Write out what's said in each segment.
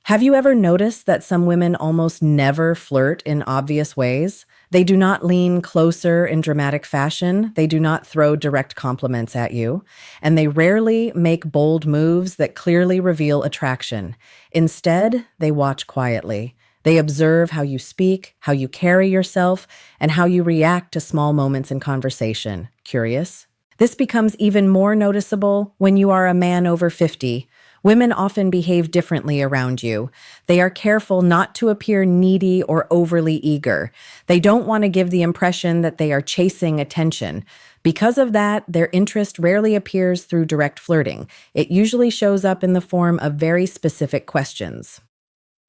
Have you ever noticed that some women almost never flirt in obvious ways? They do not lean closer in dramatic fashion. They do not throw direct compliments at you. And they rarely make bold moves that clearly reveal attraction. Instead, they watch quietly. They observe how you speak, how you carry yourself, and how you react to small moments in conversation. Curious? This becomes even more noticeable when you are a man over 50. Women often behave differently around you. They are careful not to appear needy or overly eager. They don't want to give the impression that they are chasing attention. Because of that, their interest rarely appears through direct flirting. It usually shows up in the form of very specific questions.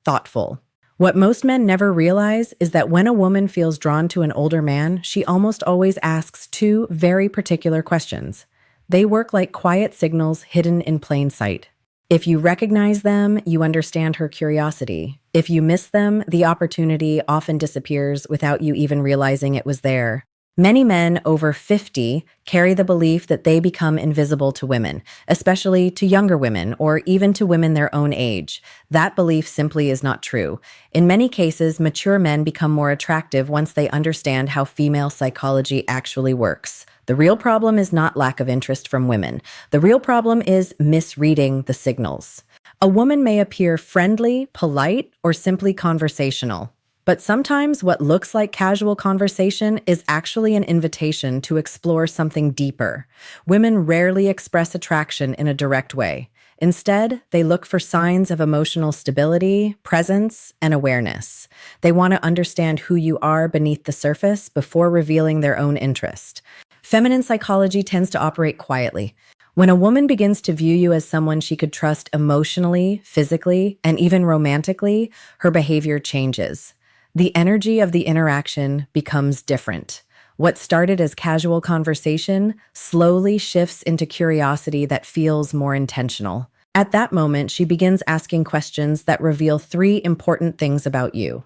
Thoughtful. What most men never realize is that when a woman feels drawn to an older man, she almost always asks two very particular questions. They work like quiet signals hidden in plain sight. If you recognize them, you understand her curiosity. If you miss them, the opportunity often disappears without you even realizing it was there. Many men over 50 carry the belief that they become invisible to women, especially to younger women or even to women their own age. That belief simply is not true. In many cases, mature men become more attractive once they understand how female psychology actually works. The real problem is not lack of interest from women. The real problem is misreading the signals. A woman may appear friendly, polite, or simply conversational. But sometimes what looks like casual conversation is actually an invitation to explore something deeper. Women rarely express attraction in a direct way. Instead, they look for signs of emotional stability, presence, and awareness. They want to understand who you are beneath the surface before revealing their own interest. Feminine psychology tends to operate quietly. When a woman begins to view you as someone she could trust emotionally, physically, and even romantically, her behavior changes. The energy of the interaction becomes different. What started as casual conversation slowly shifts into curiosity that feels more intentional. At that moment, she begins asking questions that reveal three important things about you.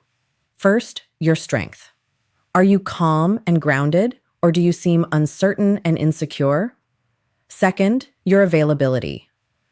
First, your strength. Are you calm and grounded, or do you seem uncertain and insecure? Second, your availability.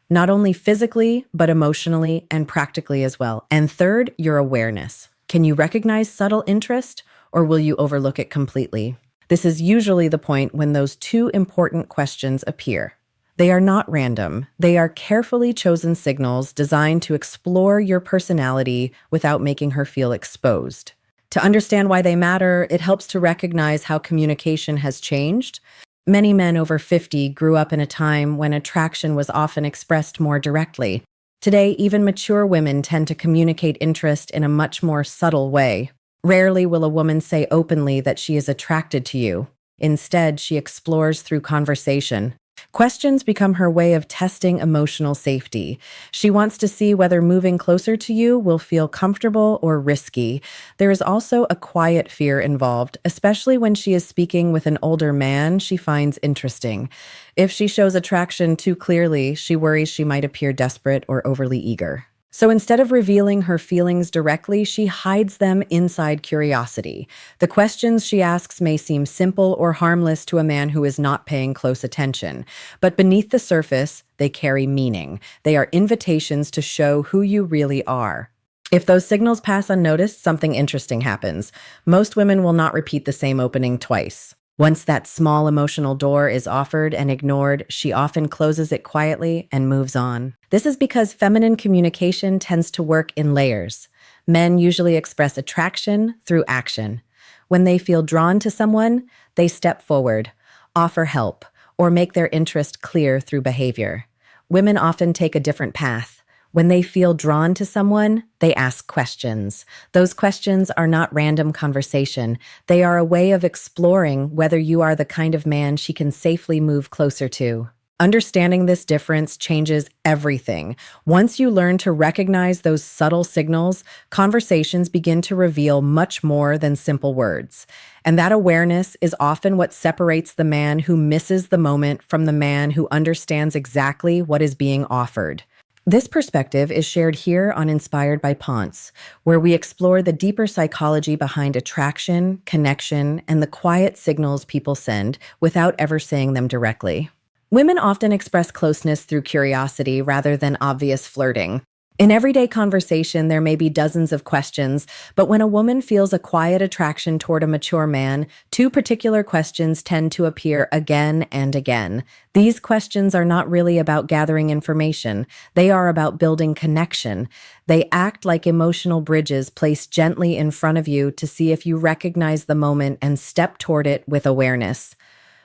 Not only physically, but emotionally and practically as well. And third, your awareness. Can you recognize subtle interest, or will you overlook it completely? This is usually the point when those two important questions appear. They are not random. They are carefully chosen signals designed to explore your personality without making her feel exposed. To understand why they matter, it helps to recognize how communication has changed. Many men over 50 grew up in a time when attraction was often expressed more directly. Today, even mature women tend to communicate interest in a much more subtle way. Rarely will a woman say openly that she is attracted to you. Instead, she explores through conversation. Questions become her way of testing emotional safety. She wants to see whether moving closer to you will feel comfortable or risky. There is also a quiet fear involved, especially when she is speaking with an older man she finds interesting. If she shows attraction too clearly, she worries she might appear desperate or overly eager. So instead of revealing her feelings directly, she hides them inside curiosity. The questions she asks may seem simple or harmless to a man who is not paying close attention, but beneath the surface, they carry meaning. They are invitations to show who you really are. If those signals pass unnoticed, something interesting happens. Most women will not repeat the same opening twice. Once that small emotional door is offered and ignored, she often closes it quietly and moves on. This is because feminine communication tends to work in layers. Men usually express attraction through action. When they feel drawn to someone, they step forward, offer help, or make their interest clear through behavior. Women often take a different path. When they feel drawn to someone, they ask questions. Those questions are not random conversation. They are a way of exploring whether you are the kind of man she can safely move closer to. Understanding this difference changes everything. Once you learn to recognize those subtle signals, conversations begin to reveal much more than simple words. And that awareness is often what separates the man who misses the moment from the man who understands exactly what is being offered. This perspective is shared here on Inspired by Ponce, where we explore the deeper psychology behind attraction, connection, and the quiet signals people send without ever saying them directly. Women often express closeness through curiosity rather than obvious flirting. In everyday conversation, there may be dozens of questions, but when a woman feels a quiet attraction toward a mature man, two particular questions tend to appear again and again. These questions are not really about gathering information, they are about building connection. They act like emotional bridges placed gently in front of you to see if you recognize the moment and step toward it with awareness.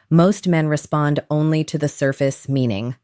Most men respond only to the surface meaning.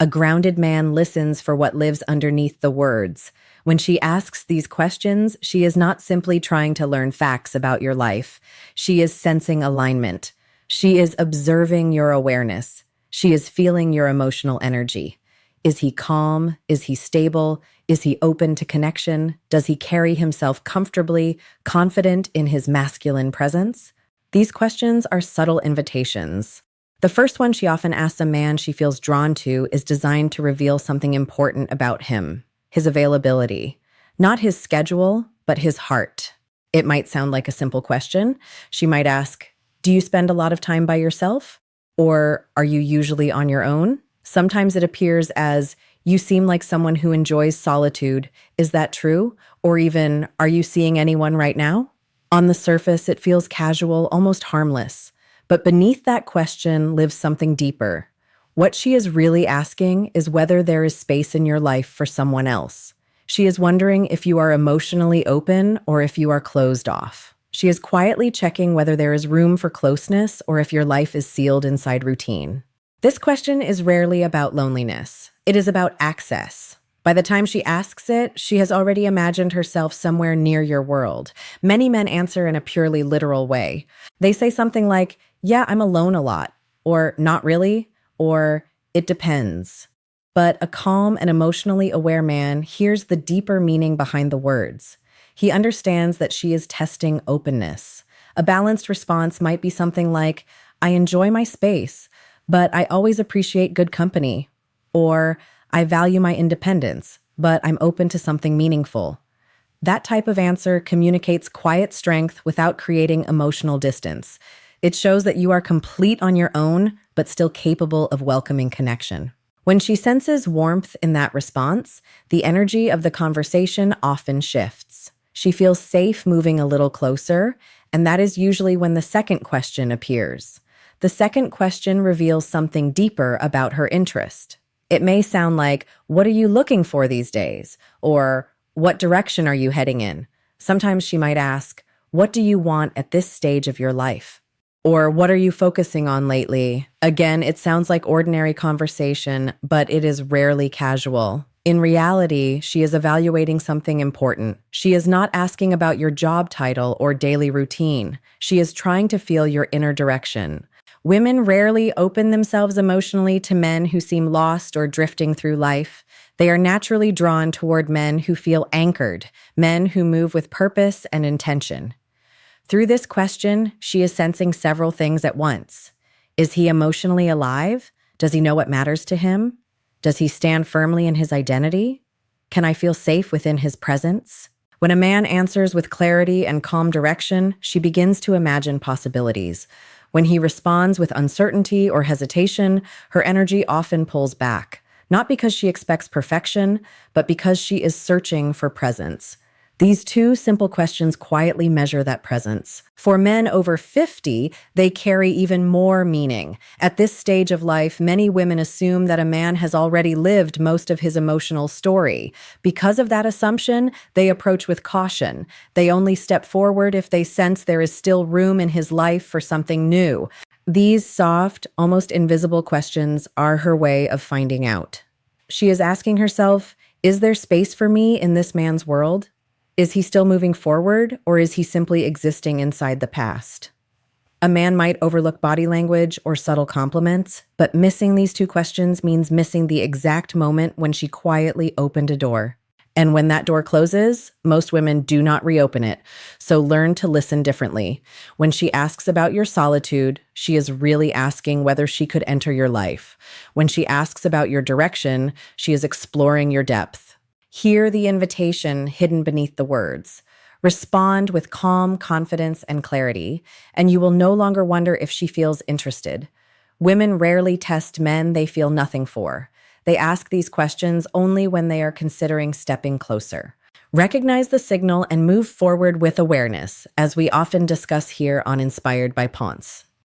A grounded man listens for what lives underneath the words. When she asks these questions, she is not simply trying to learn facts about your life. She is sensing alignment. She is observing your awareness. She is feeling your emotional energy. Is he calm? Is he stable? Is he open to connection? Does he carry himself comfortably, confident in his masculine presence? These questions are subtle invitations. The first one she often asks a man she feels drawn to is designed to reveal something important about him, his availability. Not his schedule, but his heart. It might sound like a simple question. She might ask, "Do you spend a lot of time by yourself? Or are you usually on your own?" Sometimes it appears as, "You seem like someone who enjoys solitude. Is that true?" Or even, "Are you seeing anyone right now?" On the surface, it feels casual, almost harmless. But beneath that question lives something deeper. What she is really asking is whether there is space in your life for someone else. She is wondering if you are emotionally open or if you are closed off. She is quietly checking whether there is room for closeness or if your life is sealed inside routine. This question is rarely about loneliness. It is about access. By the time she asks it, she has already imagined herself somewhere near your world. Many men answer in a purely literal way. They say something like, "Yeah, I'm alone a lot," or "Not really," or "It depends." But a calm and emotionally aware man hears the deeper meaning behind the words. He understands that she is testing openness. A balanced response might be something like, "I enjoy my space, but I always appreciate good company," or "I value my independence, but I'm open to something meaningful." That type of answer communicates quiet strength without creating emotional distance. It shows that you are complete on your own, but still capable of welcoming connection. When she senses warmth in that response, the energy of the conversation often shifts. She feels safe moving a little closer, and that is usually when the second question appears. The second question reveals something deeper about her interest. It may sound like, "What are you looking for these days?" Or, "What direction are you heading in?" Sometimes she might ask, "What do you want at this stage of your life?" Or, "What are you focusing on lately?" Again, it sounds like ordinary conversation, but it is rarely casual. In reality, she is evaluating something important. She is not asking about your job title or daily routine. She is trying to feel your inner direction. Women rarely open themselves emotionally to men who seem lost or drifting through life. They are naturally drawn toward men who feel anchored, men who move with purpose and intention. Through this question, she is sensing several things at once. Is he emotionally alive? Does he know what matters to him? Does he stand firmly in his identity? Can I feel safe within his presence? When a man answers with clarity and calm direction, she begins to imagine possibilities. When he responds with uncertainty or hesitation, her energy often pulls back, not because she expects perfection, but because she is searching for presence. These two simple questions quietly measure that presence. For men over 50, they carry even more meaning. At this stage of life, many women assume that a man has already lived most of his emotional story. Because of that assumption, they approach with caution. They only step forward if they sense there is still room in his life for something new. These soft, almost invisible questions are her way of finding out. She is asking herself, is there space for me in this man's world? Is he still moving forward, or is he simply existing inside the past? A man might overlook body language or subtle compliments, but missing these two questions means missing the exact moment when she quietly opened a door. And when that door closes, most women do not reopen it, so learn to listen differently. When she asks about your solitude, she is really asking whether she could enter your life. When she asks about your direction, she is exploring your depth. Hear the invitation hidden beneath the words. Respond with calm confidence and clarity, and you will no longer wonder if she feels interested. Women rarely test men they feel nothing for. They ask these questions only when they are considering stepping closer. Recognize the signal and move forward with awareness, as we often discuss here on Inspired by Ponce.